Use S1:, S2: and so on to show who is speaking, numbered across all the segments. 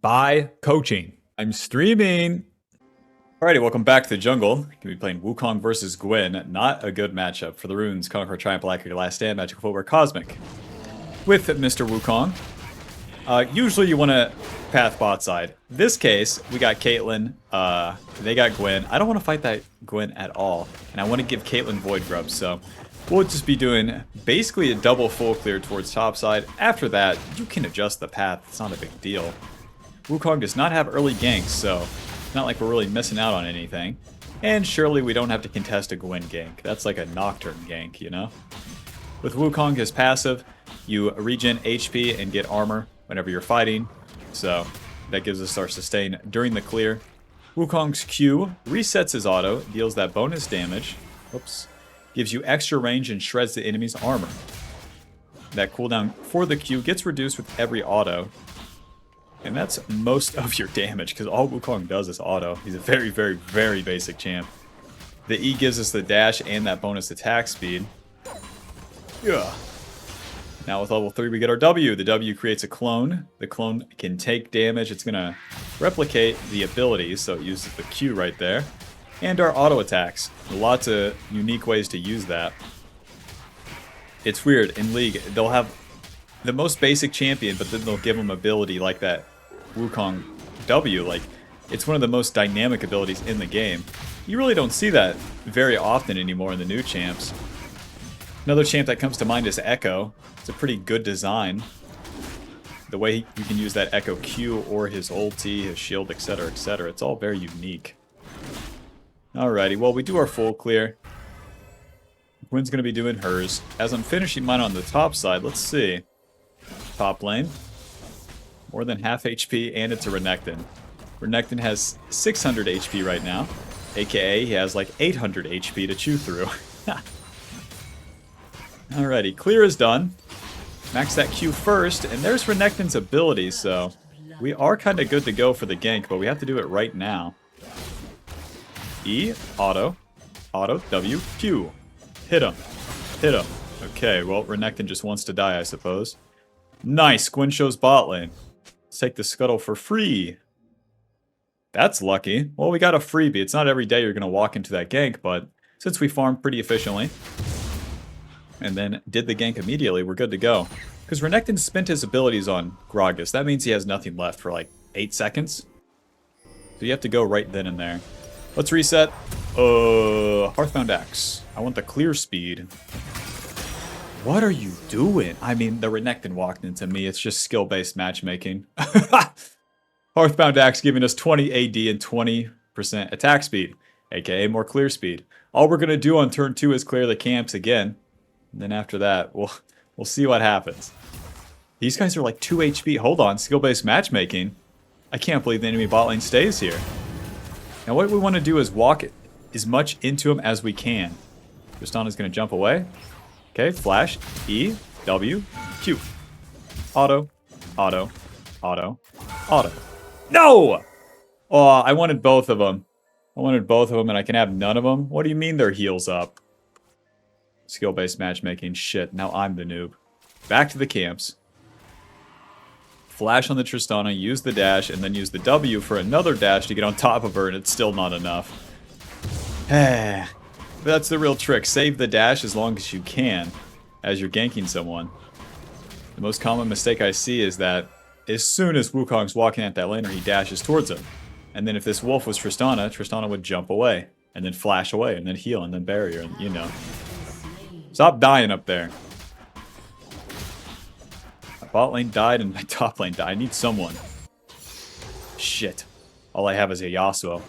S1: by coaching. I'm streaming. Alrighty, welcome back to the jungle. Gonna be playing Wukong versus Gwyn. Not a good matchup for the runes. Conqueror, Triumph, Black, Last Stand, Magical Footwear, Cosmic. With Mr. Wukong. Usually you want to path bot side. This case, we got Caitlyn. They got Gwyn. I don't want to fight that Gwyn at all. And I want to give Caitlyn Void Grub, so we'll just be doing basically a double full clear towards top side. After that, you can adjust the path. It's not a big deal. Wukong does not have early ganks, so it's not like we're really missing out on anything. And surely we don't have to contest a Gwyn gank. That's like a Nocturne gank, you know? With Wukong, his passive, you regen HP and get armor whenever you're fighting. So that gives us our sustain during the clear. Wukong's Q resets his auto, deals that bonus damage. Oops. Gives you extra range and shreds the enemy's armor. That cooldown for the Q gets reduced with every auto. And that's most of your damage, because all Wukong does is auto. He's a very, very, very basic champ. The E gives us the dash and that bonus attack speed. Yeah. Now with level 3 we get our W. The W creates a clone. The clone can take damage. It's going to replicate the abilities, so it uses the Q right there. And our auto attacks. Lots of unique ways to use that. It's weird. In League, they'll have the most basic champion, but then they'll give them ability like that Wukong W. Like, it's one of the most dynamic abilities in the game. You really don't see that very often anymore in the new champs. Another champ that comes to mind is Echo. It's a pretty good design. The way you can use that Echo Q or his ulti, his shield, etc., etc. It's all very unique. Alrighty, well, we do our full clear. Gwyn's going to be doing hers. As I'm finishing mine on the top side, let's see. Top lane. More than half HP, and it's a Renekton. Renekton has 600 HP right now. AKA, he has like 800 HP to chew through. Alrighty, clear is done. Max that Q first, and there's Renekton's ability, so we are kind of good to go for the gank, but we have to do it right now. E, auto, W, Q. Hit him. Hit him. Okay, well, Renekton just wants to die, I suppose. Nice, Gwyn shows bot lane. Let's take the scuttle for free. That's lucky. Well, we got a freebie. It's not every day you're going to walk into that gank, but since we farmed pretty efficiently, and then did the gank immediately, we're good to go. Because Renekton spent his abilities on Gragas. That means he has nothing left for like 8 seconds. So you have to go right then and there. Let's reset. Hearthbound Axe. I want the clear speed. What are you doing? I mean, the Renekton walked into me. It's just skill-based matchmaking. Hearthbound Axe giving us 20 AD and 20% attack speed, aka more clear speed. All we're going to do on turn 2 is clear the camps again. And then after that, we'll see what happens. These guys are like 2 HP. Hold on, skill-based matchmaking. I can't believe the enemy bot lane stays here. Now what we want to do is walk as much into him as we can. Tristana's going to jump away. Okay, flash, E, W, Q. Auto, auto, auto, auto. No! Oh, I wanted both of them. I wanted both of them and I can have none of them? What do you mean they're heals up? Skill-based matchmaking. Shit, now I'm the noob. Back to the camps. Flash on the Tristana, use the dash, and then use the W for another dash to get on top of her, and it's still not enough. That's the real trick. Save the dash as long as you can as you're ganking someone. The most common mistake I see is that as soon as Wukong's walking at that laner, he dashes towards him. And then if this wolf was Tristana, Tristana would jump away, and then flash away, and then heal, and then barrier, and you know. Stop dying up there. My bot lane died and my top lane died. I need someone. Shit. All I have is a Yasuo.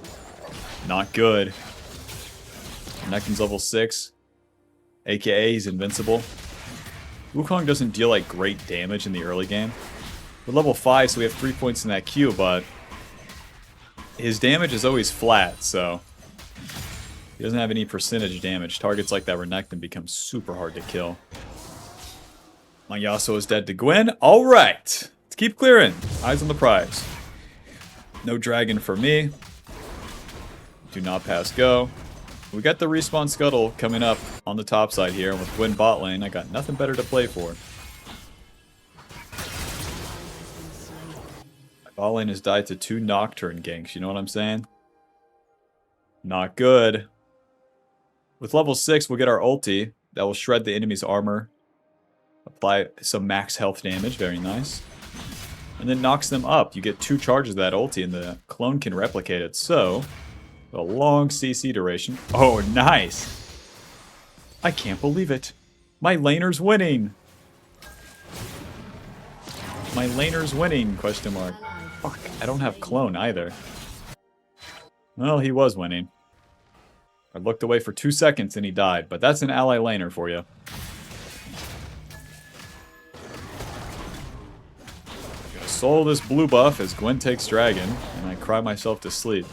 S1: Not good. Renekton's level 6. AKA he's invincible. Wukong doesn't deal like great damage in the early game. We're level 5, so we have 3 points in that queue, but his damage is always flat, so he doesn't have any percentage damage. Targets like that Renekton become super hard to kill. My Yasuo is dead to Gwyn. Alright! Let's keep clearing. Eyes on the prize. No dragon for me. Do not pass go. We got the respawn scuttle coming up on the top side here with Gwyn bot lane. I got nothing better to play for. Bot lane has died to 2 Nocturne ganks, you know what I'm saying? Not good. With level 6, we'll get our ulti. That will shred the enemy's armor. Apply some max health damage, very nice. And then knocks them up. You get 2 charges of that ulti and the clone can replicate it. So, a long CC duration. Oh, nice! I can't believe it. My laner's winning! My laner's winning, question mark. Fuck, I don't have clone either. Well, he was winning. I looked away for 2 seconds and he died, but that's an ally laner for you. Gonna soul this blue buff as Gwen takes dragon, and I cry myself to sleep.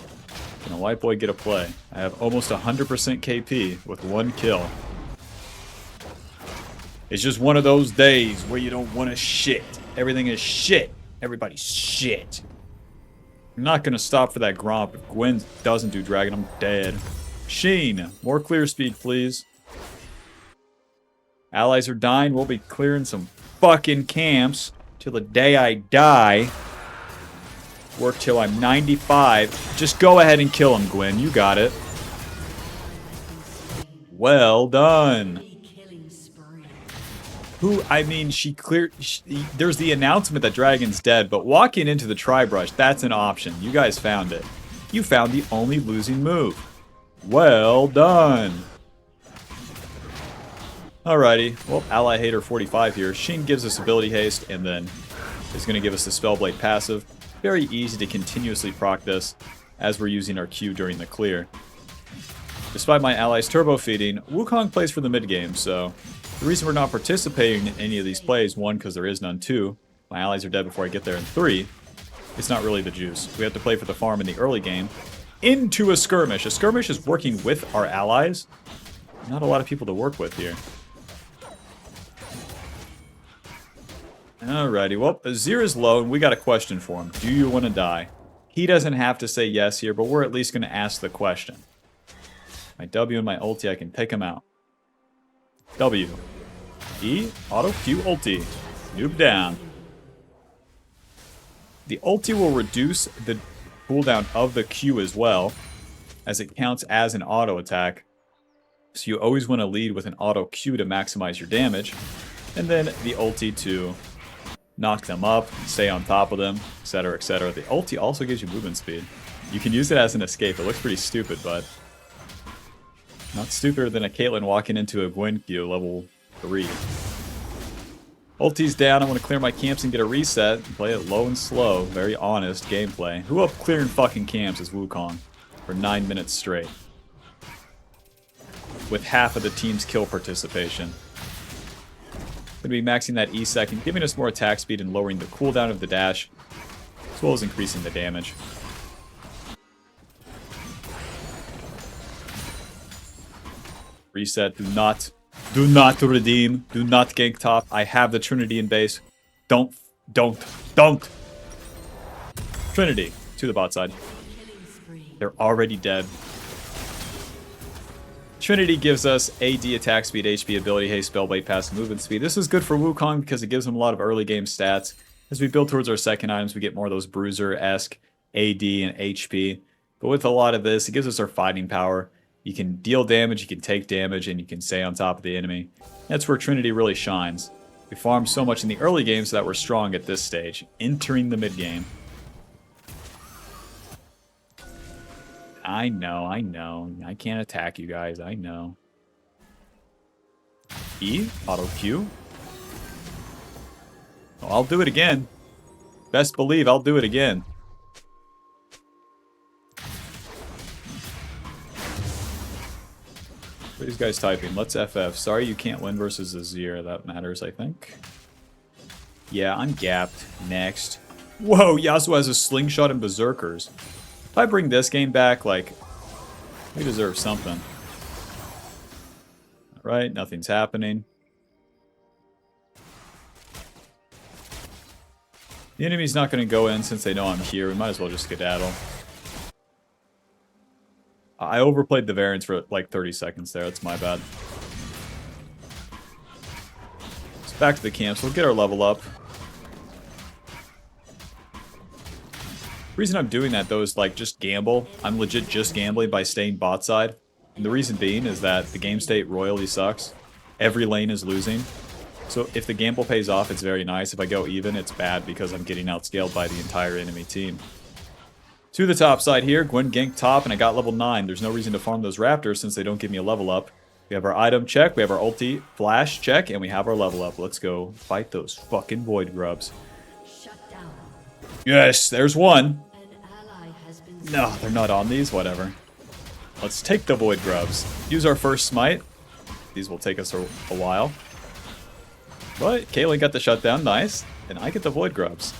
S1: Can a white boy get a play? I have almost 100% KP with 1 kill. It's just one of those days where you don't want to shit. Everything is shit. Everybody's shit. I'm not gonna stop for that Gromp. If Gwen doesn't do dragon, I'm dead. Sheen, more clear speed, please. Allies are dying. We'll be clearing some fucking camps till the day I die. Work till I'm 95. Just go ahead and kill him, Gwen. You got it. Well done. I mean, she cleared... there's the announcement that Dragon's dead, but walking into the Tri-Brush, that's an option. You guys found it. You found the only losing move. Well done. Alrighty. Well, Ally Hater 45 here. Sheen gives us ability haste, and then is going to give us the Spellblade passive. Very easy to continuously proc this as we're using our Q during the clear. Despite my allies turbo feeding, Wukong plays for the mid game, so... the reason we're not participating in any of these plays, 1, because there is none, 2, my allies are dead before I get there, and 3, it's not really the juice. We have to play for the farm in the early game into a skirmish. A skirmish is working with our allies. Not a lot of people to work with here. Alrighty, well, Azir is low, and we got a question for him. Do you want to die? He doesn't have to say yes here, but we're at least going to ask the question. My W and my ulti, I can pick him out. W. E. Auto Q ulti. Noob down. The ulti will reduce the cooldown of the Q as well, as it counts as an auto attack. So you always want to lead with an auto Q to maximize your damage. And then the ulti to knock them up, stay on top of them, etc, etc. The ulti also gives you movement speed. You can use it as an escape. It looks pretty stupid, but... not stupider than a Caitlyn walking into a Gwen Q level 3. Ulti's down. I want to clear my camps and get a reset. Play it low and slow. Very honest gameplay. Who up clearing fucking camps is Wukong for 9 minutes straight. With half of the team's kill participation. Going to be maxing that E second, giving us more attack speed and lowering the cooldown of the dash, as well as increasing the damage. Reset. Do not redeem. Do not gank top. I have the Trinity in base. Don't. Trinity to the bot side. They're already dead. Trinity gives us AD attack speed, HP, ability, haste, spellblade, passive, movement speed. This is good for Wukong because it gives him a lot of early game stats. As we build towards our second items, we get more of those bruiser-esque AD and HP. But with a lot of this, it gives us our fighting power. You can deal damage, you can take damage, and you can stay on top of the enemy. That's where Trinity really shines. We farm so much in the early game so that we're strong at this stage, entering the mid game. I know. I can't attack you guys, I know. E, auto Q. Oh, I'll do it again. Best believe I'll do it again. What are these guys typing? Let's FF. Sorry you can't win versus Azir. That matters, I think. Yeah, I'm gapped. Next. Whoa, Yasuo has a slingshot and berserkers. If I bring this game back, like, we deserve something. Alright, nothing's happening. The enemy's not going to go in since they know I'm here. We might as well just skedaddle. I overplayed the variance for like 30 seconds there. That's my bad. So back to the camps. We'll get our level up. The reason I'm doing that, though, is like just gamble. I'm legit just gambling by staying bot side. And the reason being is that the game state royally sucks. Every lane is losing. So if the gamble pays off, it's very nice. If I go even, it's bad because I'm getting outscaled by the entire enemy team. To the top side here, Gwen ganked top, and I got level 9. There's no reason to farm those raptors since they don't give me a level up. We have our item check, we have our ulti flash check, and we have our level up. Let's go fight those fucking void grubs. Yes, there's one. No, they're not on these, whatever. Let's take the void grubs. Use our first smite. These will take us a while. But Caitlyn got the shutdown, nice. And I get the void grubs.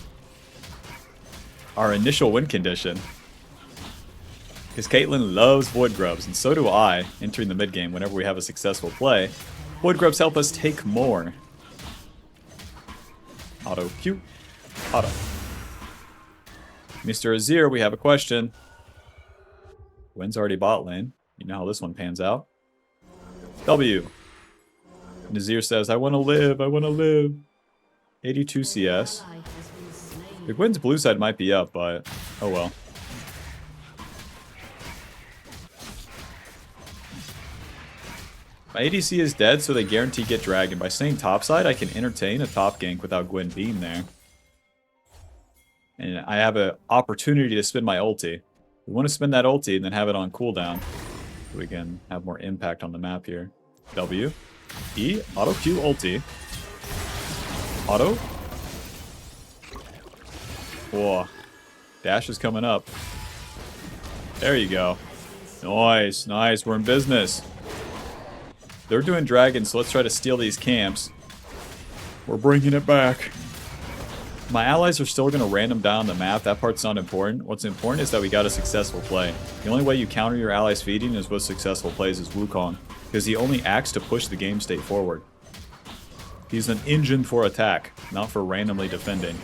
S1: Our initial win condition. Because Caitlyn loves void grubs, and so do I, entering the mid game whenever we have a successful play. Void grubs help us take more. Auto Q. Auto. Mr. Azir, we have a question. Gwen's already bot lane. You know how this one pans out. W. Nazir says, I want to live, I want to live. 82 CS. The Gwen's blue side might be up, but oh well. My ADC is dead, so they guarantee get dragon. By staying topside, I can entertain a top gank without Gwen being there. And I have an opportunity to spin my ulti. We want to spin that ulti and then have it on cooldown. So we can have more impact on the map here. W. E. Auto Q ulti. Auto. Whoa. Dash is coming up. There you go. Nice, nice. We're in business. They're doing dragons, so let's try to steal these camps. We're bringing it back. My allies are still going to random down the map. That part's not important. What's important is that we got a successful play. The only way you counter your allies feeding is with successful plays is Wukong, because he only acts to push the game state forward. He's an engine for attack, not for randomly defending.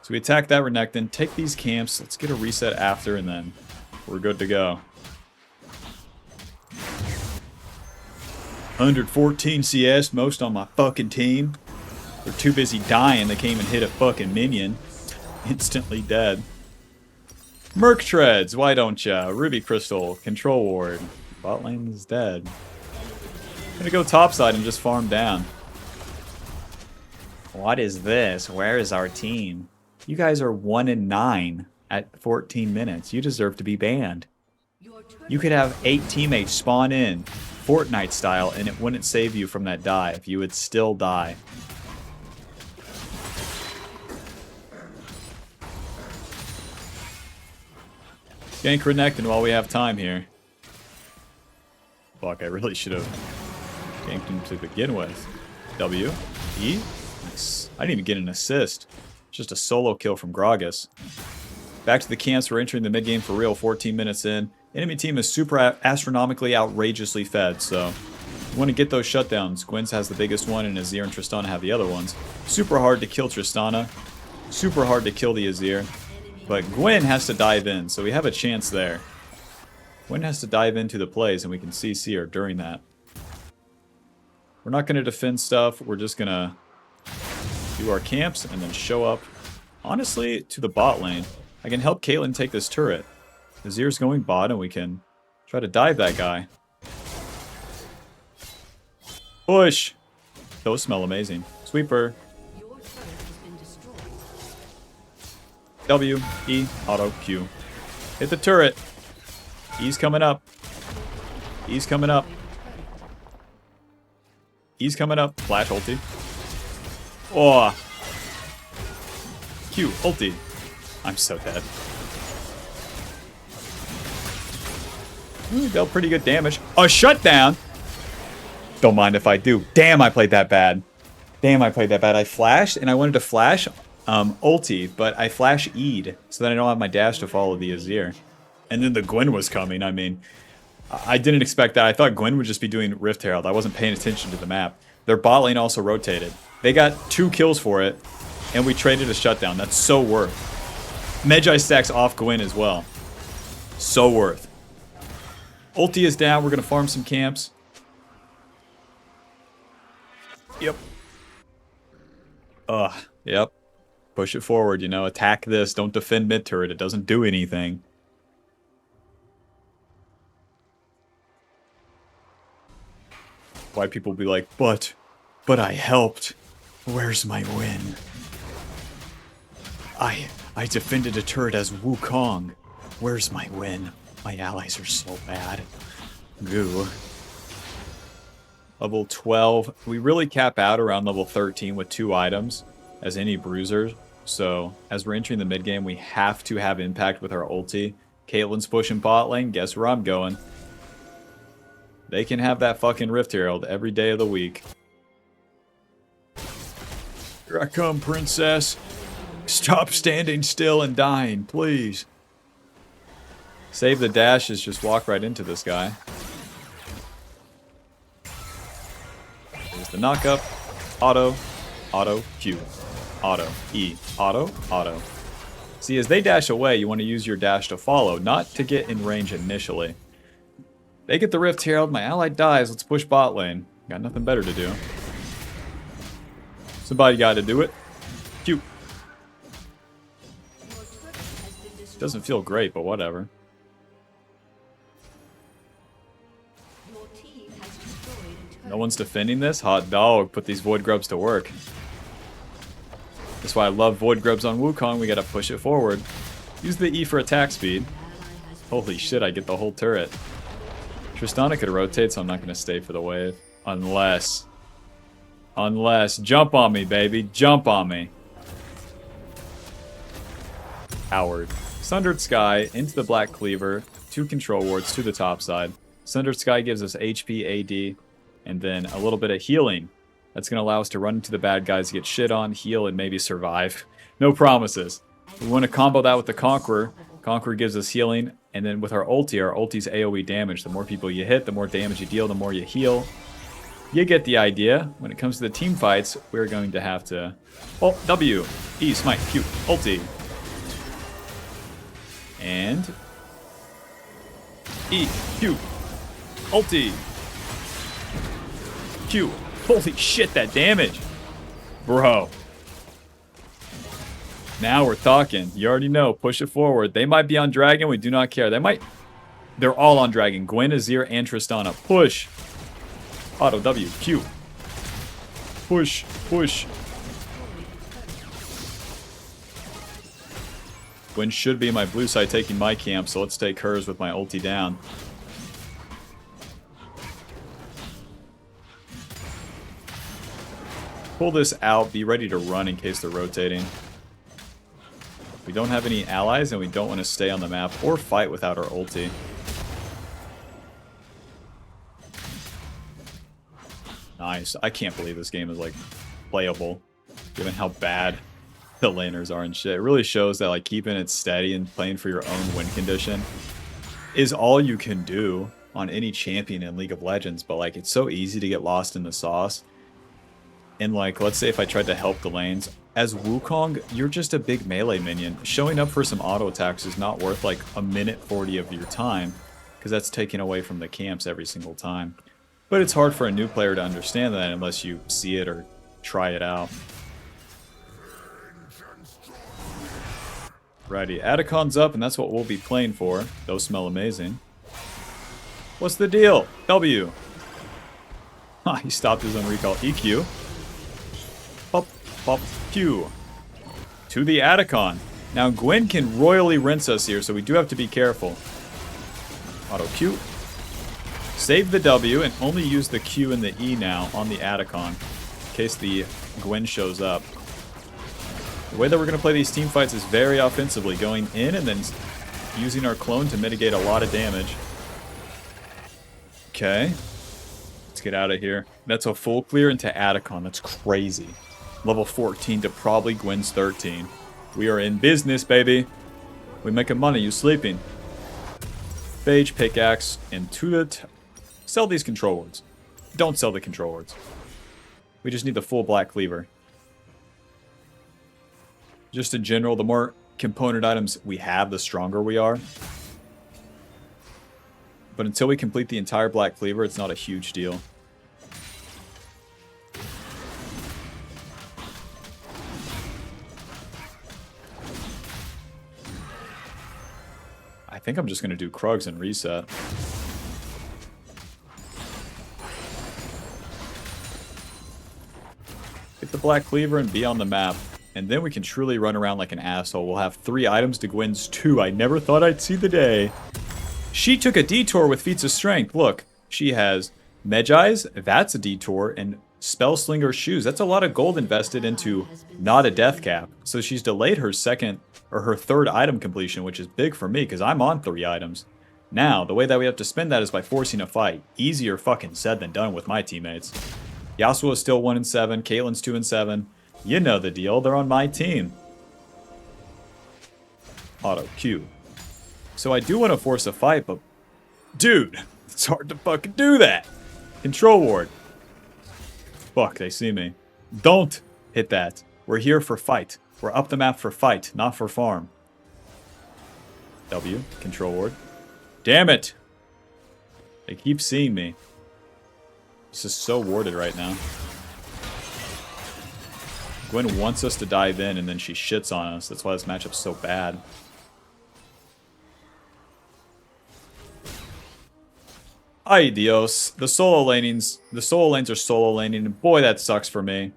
S1: So we attack that Renekton, take these camps, let's get a reset after, and then we're good to go. 114 CS, most on my fucking team. They're too busy dying, they can't even hit a fucking minion. Instantly dead. Merc Treads, why don't ya? Ruby Crystal, Control Ward. Bot lane is dead. I'm gonna go topside and just farm down. What is this? Where is our team? You guys are 1-9 at 14 minutes. You deserve to be banned. You could have 8 teammates spawn in, Fortnite style, and it wouldn't save you from that dive. You would still die. Gank Renekton while we have time here. Fuck, I really should have ganked him to begin with. W. E. Nice. I didn't even get an assist. Just a solo kill from Gragas. Back to the camps. We're entering the mid game for real. 14 minutes in. Enemy team is super astronomically outrageously fed, so you want to get those shutdowns. Gwen's has the biggest one, and Azir and Tristana have the other ones. Super hard to kill Tristana. Super hard to kill the Azir. But Gwen has to dive in, so we have a chance there. Gwen has to dive into the plays, and we can CC her during that. We're not going to defend stuff. We're just going to do our camps and then show up, honestly, to the bot lane. I can help Caitlyn take this turret. Azir's going bot, and we can try to dive that guy. Push! Those smell amazing. Sweeper. W, E, auto, Q. Hit the turret. E's coming up. E's coming up. E's coming up. Flash ulti. Oh. Q, ulti. I'm so dead. Ooh, dealt pretty good damage. A shutdown! Don't mind if I do. Damn, I played that bad. Damn, I played that bad. I flashed, and I wanted to flash ulti, but I flash E'd, so that I don't have my dash to follow the Azir. And then the Gwen was coming. I mean, I didn't expect that. I thought Gwen would just be doing Rift Herald. I wasn't paying attention to the map. Their bot lane also rotated. They got 2 kills for it, and we traded a shutdown. That's so worth. Magi stacks off Gwen as well. So worth. Ulti is down. We're going to farm some camps. Yep. Yep. Push it forward, you know, attack this. Don't defend mid turret. It doesn't do anything. Why people be like, but I helped. Where's my win? I defended a turret as Wukong. Where's my win? My allies are so bad. Goo. Level 12. We really cap out around level 13 with 2 items as any bruisers. So as we're entering the mid game, we have to have impact with our ulti. Caitlyn's pushing bot lane. Guess where I'm going? They can have that fucking Rift Herald every day of the week. Here I come, princess. Stop standing still and dying, please. Save the dashes, just walk right into this guy. There's the knockup. Auto, auto, Q. Auto, E, auto, auto. See, as they dash away, you want to use your dash to follow, not to get in range initially. They get the Rift Herald, my ally dies, let's push bot lane. Got nothing better to do. Somebody got to do it. Q. Doesn't feel great, but whatever. No one's defending this? Hot dog, put these Void Grubs to work. That's why I love Void Grubs on Wukong, we gotta push it forward. Use the E for attack speed. Holy shit, I get the whole turret. Tristana could rotate, so I'm not gonna stay for the wave. Unless, jump on me, baby, jump on me. Howard. Sundered Sky into the Black Cleaver, 2 control wards to the top side. Sundered Sky gives us HP, AD, and then a little bit of healing. That's going to allow us to run into the bad guys, get shit on, heal, and maybe survive. No promises. We want to combo that with the Conqueror. Conqueror gives us healing, and then with our ulti's AoE damage. The more people you hit, the more damage you deal, the more you heal. You get the idea. When it comes to the team fights, we're going to have to... Oh, W, E, smite, Q, ulti. And... E, Q, ulti. Q. Holy shit, that damage. Bro. Now we're talking. You already know. Push it forward. They might be on Dragon. We do not care. They're all on Dragon. Gwen, Azir, and Tristana. Push. Auto W. Q. Push. Push. Gwen should be my blue side taking my camp, so let's take hers with my ulti down. Pull this out, be ready to run in case they're rotating. We don't have any allies and we don't want to stay on the map or fight without our ulti. Nice. I can't believe this game is like playable given how bad the laners are and shit. It really shows that like keeping it steady and playing for your own win condition is all you can do on any champion in League of Legends, but like it's so easy to get lost in the sauce. And like, let's say if I tried to help the lanes, as Wukong, you're just a big melee minion. Showing up for some auto attacks is not worth like a minute 40 of your time, because that's taken away from the camps every single time. But it's hard for a new player to understand that unless you see it or try it out. Righty, Atacon's up, and that's what we'll be playing for. Those smell amazing. What's the deal? W. Ha, he stopped his own recall. EQ. Pop, pop, Q. To the Atacon. Now Gwen can royally rinse us here, so we do have to be careful. Auto Q. Save the W and only use the Q and the E now on the Atacon in case the Gwen shows up. The way that we're going to play these team fights is very offensively, going in and then using our clone to mitigate a lot of damage. Okay. Let's get out of here. That's a full clear into Atacon. That's crazy. Level 14 to probably Gwen's 13. We are in business, baby. We making money. You sleeping. Phage, pickaxe, and to the... Sell these control wards. Don't sell the control wards. We just need the full black cleaver. Just in general, the more component items we have, the stronger we are. But until we complete the entire black cleaver, it's not a huge deal. I think I'm just going to do Krugs and reset. Get the Black Cleaver and be on the map. And then we can truly run around like an asshole. We'll have 3 items to Gwen's 2. I never thought I'd see the day. She took a detour with Feats of Strength. Look, she has Medjai's, that's a detour, and Spellslinger shoes. That's a lot of gold invested into not a death cap. So she's delayed her second or her third item completion, which is big for me because I'm on 3 items. Now, the way that we have to spend that is by forcing a fight. Easier fucking said than done with my teammates. Yasuo is still 1-7, Caitlyn's 2-7. You know the deal, they're on my team. Auto Q. So I do want to force a fight, but dude, it's hard to fucking do that. Control ward. Fuck, they see me. Don't hit that. We're here for fight. We're up the map for fight, not for farm. W, control ward. Damn it! They keep seeing me. This is so warded right now. Gwen wants us to dive in and then she shits on us. That's why this matchup's so bad. Ay Dios. The solo lanes are solo laning, and boy, that sucks for me.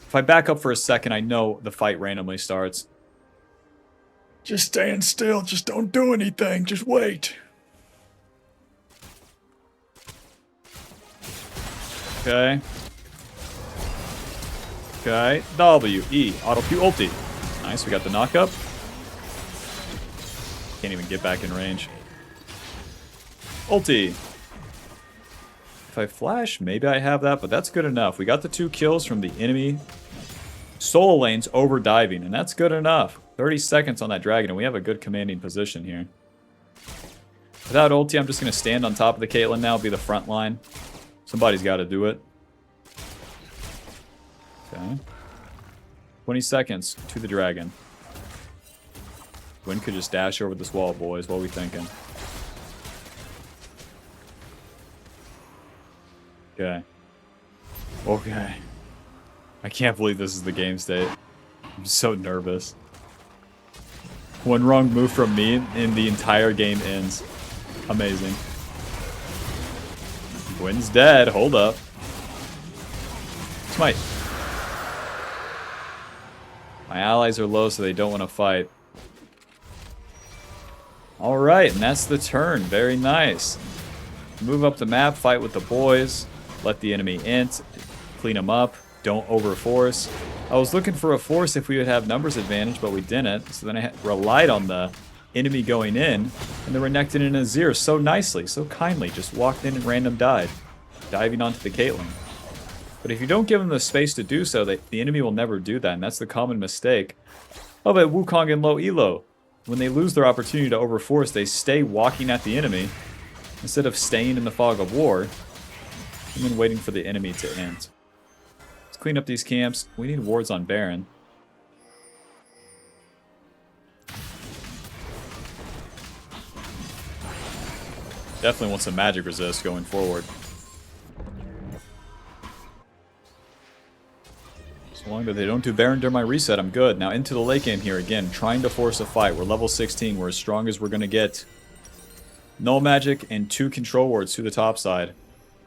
S1: If I back up for a second, I know the fight randomly starts. Just stand still, just don't do anything, just wait. Okay. Okay, W, E, auto Q ulti. Nice, we got the knockup. Can't even get back in range. Ulti. If I flash, maybe I have that, but that's good enough. We got the 2 kills from the enemy solo lanes over diving, and that's good enough. 30 seconds on that dragon, and we have a good commanding position here. Without ulti, I'm just going to stand on top of the Caitlyn now, be the front line. Somebody's got to do it. Okay. 20 seconds to the dragon. Gwen could just dash over this wall, boys. What are we thinking? Okay. Okay. I can't believe this is the game state. I'm so nervous. One wrong move from me and the entire game ends. Amazing. Gwen's dead. Hold up. Smite. My allies are low, so they don't want to fight. Alright, and that's the turn. Very nice. Move up the map, fight with the boys. Let the enemy int. Clean them up. Don't overforce. I was looking for a force if we would have numbers advantage, but we didn't. So then I relied on the enemy going in, and the Renekton and Azir so nicely, so kindly, just walked in and random died, diving onto the Caitlyn. But if you don't give them the space to do so, the enemy will never do that, and that's the common mistake of a Wukong and low elo. When they lose their opportunity to overforce, they stay walking at the enemy instead of staying in the fog of war and then waiting for the enemy to end. Let's clean up these camps. We need wards on Baron. Definitely want some magic resist going forward. So long that they don't do Baron during my reset, I'm good. Now into the late game here again, trying to force a fight. We're level 16. We're as strong as we're going to get. No magic and 2 control wards to the top side.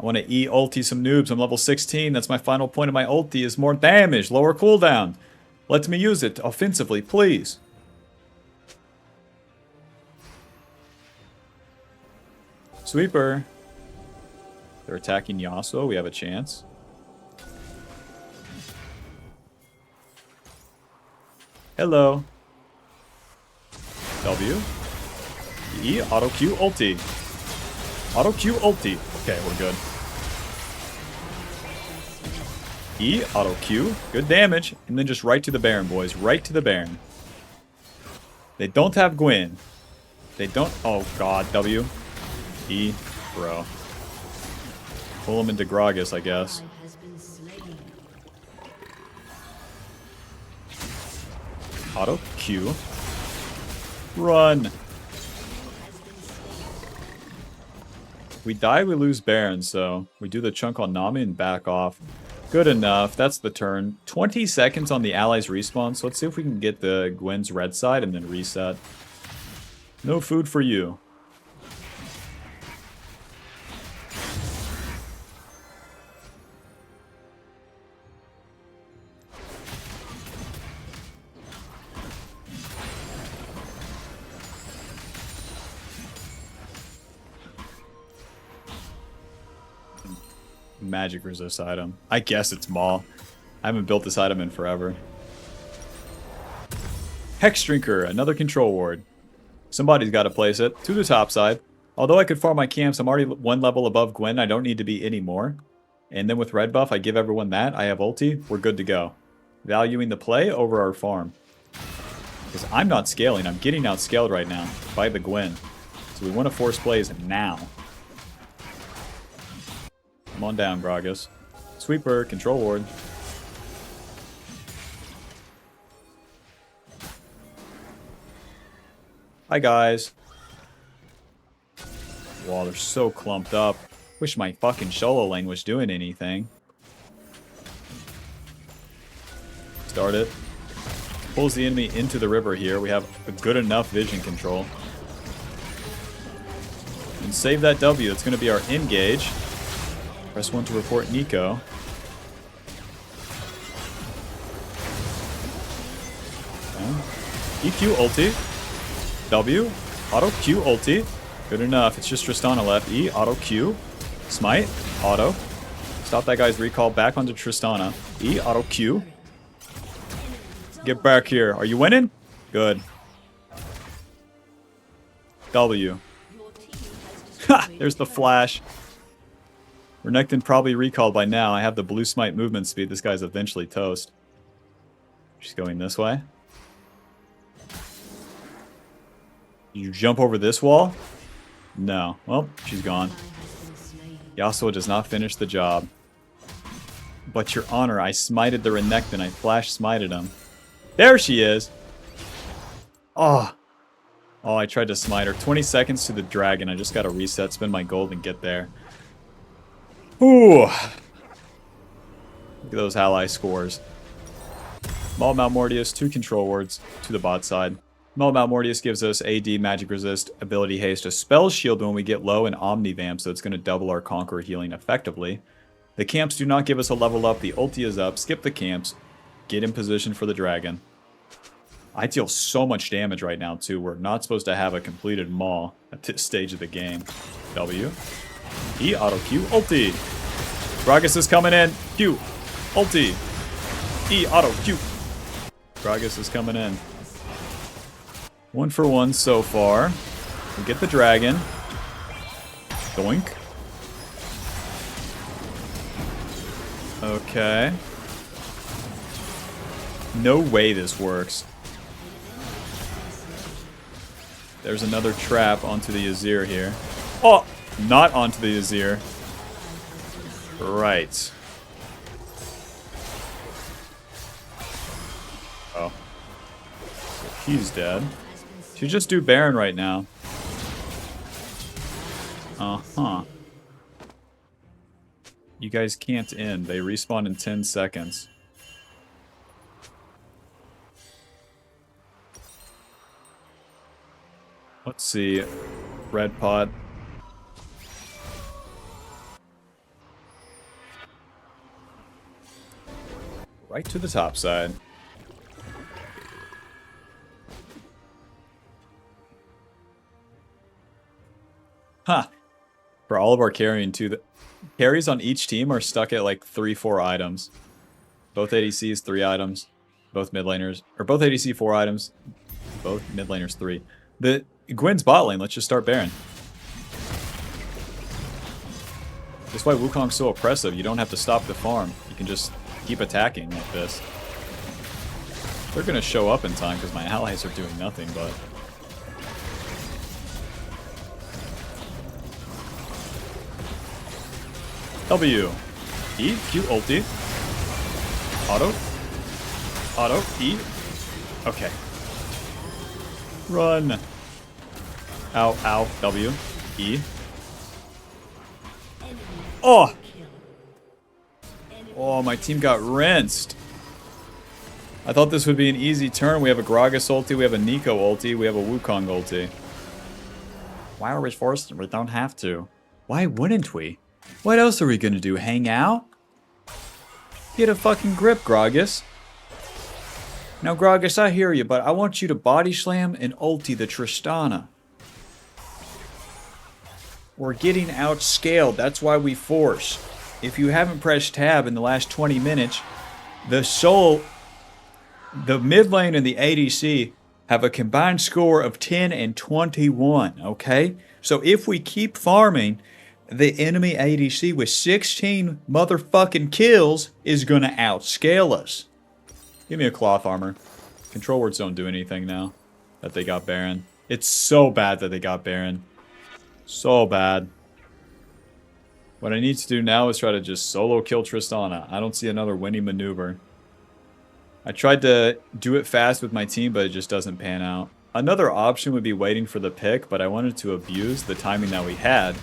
S1: I want to E-ulti some noobs. I'm level 16. That's my final point of my ulti is more damage, lower cooldown. Let me use it offensively, please. Sweeper. They're attacking Yasuo. We have a chance. Hello. W. E. Auto Q ulti. Auto Q ulti. Okay, we're good. E. Auto Q. Good damage. And then just right to the Baron, boys. Right to the Baron. They don't have Gwen. They don't... Oh, God. W. E. Bro. Pull him into Gragas, I guess. Auto Q. Run. If we die, we lose Baron, so we do the chunk on Nami and back off. Good enough. That's the turn. 20 seconds on the allies respawn, so let's see if we can get the Gwen's red side and then reset. No food for you. Magic resist item. I guess it's Maul. I haven't built this item in forever. Hex Drinker, another control ward. Somebody's got to place it to the top side. Although I could farm my camps, I'm already one level above Gwen. I don't need to be any more. And then with red buff, I give everyone that. I have ulti. We're good to go. Valuing the play over our farm. Because I'm not scaling. I'm getting outscaled right now by the Gwen. So we want to force plays now. Come on down, Gragas. Sweeper, control ward. Hi, guys. Wow, they're so clumped up. Wish my fucking Sholo Lane was doing anything. Start it. Pulls the enemy into the river here. We have a good enough vision control. And save that W. That's going to be our engage. Press 1 to report Nico. Okay. EQ ulti. W. Auto Q ulti. Good enough. It's just Tristana left. E. Auto Q. Smite. Auto. Stop that guy's recall back onto Tristana. E. Auto Q. Get back here. Are you winning? Good. W. Ha! There's the flash. Renekton probably recalled by now. I have the blue smite movement speed. This guy's eventually toast. She's going this way. You jump over this wall? No. Well, she's gone. Yasuo does not finish the job. But your honor, I smited the Renekton. I flash smited him. There she is! Oh. Oh, I tried to smite her. 20 seconds to the dragon. I just gotta reset, spend my gold, and get there. Ooh. Look at those ally scores. Maul Malmortius, 2 control wards to the bot side. Maul Malmortius gives us AD, Magic Resist, Ability Haste, a Spell Shield when we get low, and Omnivamp, so it's going to double our Conqueror healing effectively. The camps do not give us a level up. The ulti is up. Skip the camps. Get in position for the dragon. I deal so much damage right now, too. We're not supposed to have a completed Maul at this stage of the game. W. E. Auto Q. Ulti. Gragas is coming in. Q. Ulti. E. Auto Q. Gragas is coming in. 1 for 1 so far. We get the dragon. Doink. Okay. No way this works. There's another trap onto the Azir here. Oh! Not onto the Azir. Right. Oh. He's dead. Should just do Baron right now. Uh-huh. You guys can't end. They respawn in 10 seconds. Let's see. Red pot. Right to the top side. Huh. For all of our carrying too, the carries on each team are stuck at like 3-4 items. Both ADCs 3 items. Both mid laners, or both ADC 4 items. Both mid laners 3. The Gwen's bot lane. Let's just start Baron. That's why Wukong's so oppressive. You don't have to stop the farm. You can just keep attacking like this. They're gonna show up in time because my allies are doing nothing but. W. E. Q ulti. Auto. Auto. E. Okay. Run. Ow, ow. W. E. Oh! Oh, my team got rinsed. I thought this would be an easy turn. We have a Gragas ulti, we have a Nico ulti, we have a Wukong ulti. Why are we forced? We don't have to. Why wouldn't we? What else are we gonna do? Hang out? Get a fucking grip, Gragas. Now, Gragas, I hear you, but I want you to body slam and ulti the Tristana. We're getting outscaled. That's why we force. If you haven't pressed tab in the last 20 minutes, the mid lane and the ADC have a combined score of 10 and 21, okay? So if we keep farming, the enemy ADC with 16 motherfucking kills is gonna outscale us. Give me a cloth armor. Control words don't do anything now that they got Baron. It's so bad that they got Baron. So bad. What I need to do now is try to just solo kill Tristana. I don't see another winning maneuver. I tried to do it fast with my team, but it just doesn't pan out. Another option would be waiting for the pick, but I wanted to abuse the timing that we had.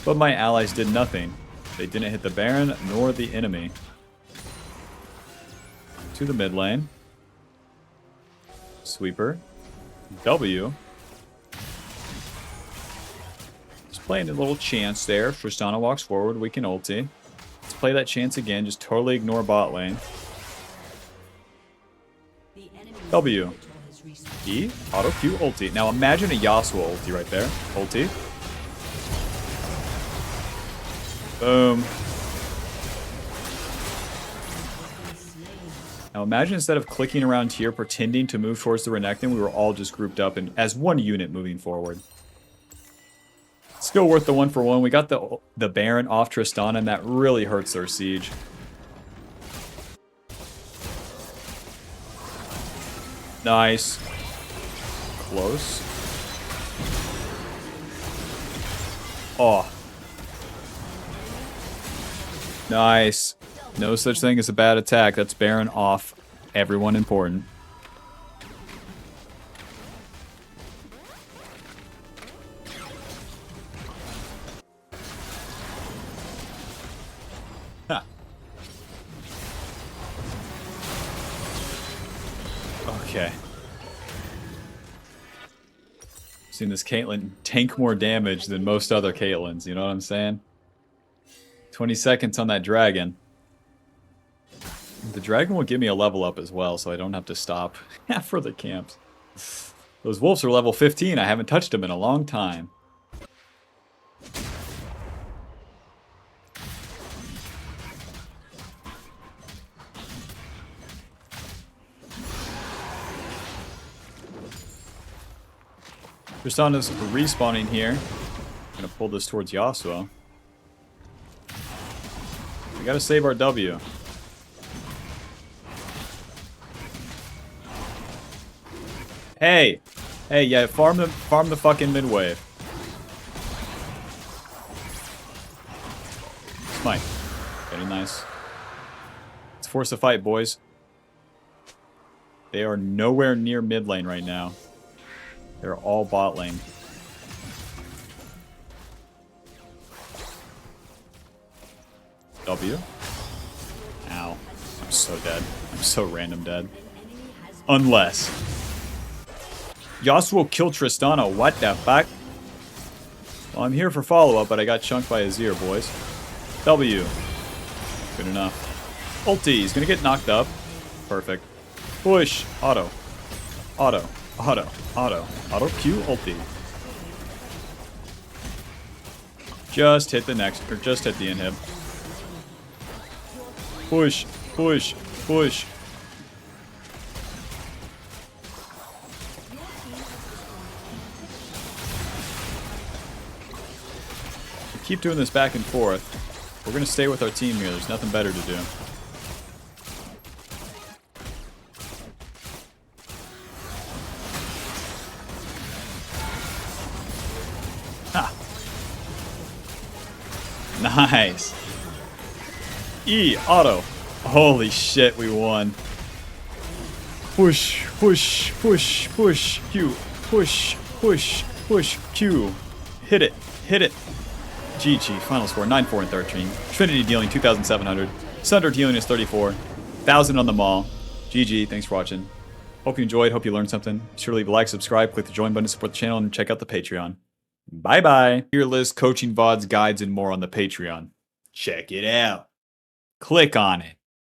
S1: But my allies did nothing. They didn't hit the Baron nor the enemy. To the mid lane. Sweeper. W. Just playing a little chance there. If Tristana walks forward, we can ulti. Let's play that chance again. Just totally ignore bot lane. W. E. Auto Q ulti. Now imagine a Yasuo ulti right there. Ulti. Boom. Now imagine instead of clicking around here pretending to move towards the Renekton, we were all just grouped up and as one unit moving forward. Still worth the 1-for-1. We got the Baron off Tristana and that really hurts their siege. Nice. Close. Oh. Nice. No such thing as a bad attack. That's Baron off. Everyone important. Huh. Okay. Seen this Caitlyn tank more damage than most other Caitlyn's, you know what I'm saying? 20 seconds on that dragon. The dragon will give me a level up as well, so I don't have to stop for the camps. Those wolves are level 15. I haven't touched them in a long time. Tristana's respawning here. I'm gonna pull this towards Yasuo. We gotta save our W. Hey! Hey, yeah, farm the fucking mid wave. Smite. Very nice. Let's force a fight, boys. They are nowhere near mid lane right now. They're all bot lane. W. Ow. I'm so dead. I'm so random dead. Unless Yasuo killed Tristana. What the fuck? Well, I'm here for follow-up, but I got chunked by Azir, boys. W. Good enough. Ulti. He's gonna get knocked up. Perfect. Push. Auto. Auto. Auto. Auto. Auto Q ulti. Just hit the next, or just hit the inhib. Push. Push. Push. Keep doing this back and forth. We're gonna stay with our team here. There's nothing better to do. Ha! Nice. E auto. Holy shit, we won. Push, push, push, push, Q. Push, push, push, Q. Hit it, hit it. GG, final score 9-4 and 13. Trinity dealing 2,700. Sundered healing is 34. 1,000 on the mall. GG, thanks for watching. Hope you enjoyed, hope you learned something. Be sure to leave a like, subscribe, click the join button to support the channel, and check out the Patreon. Bye-bye. Tier list, coaching VODs, guides, and more on the Patreon. Check it out. Click on it.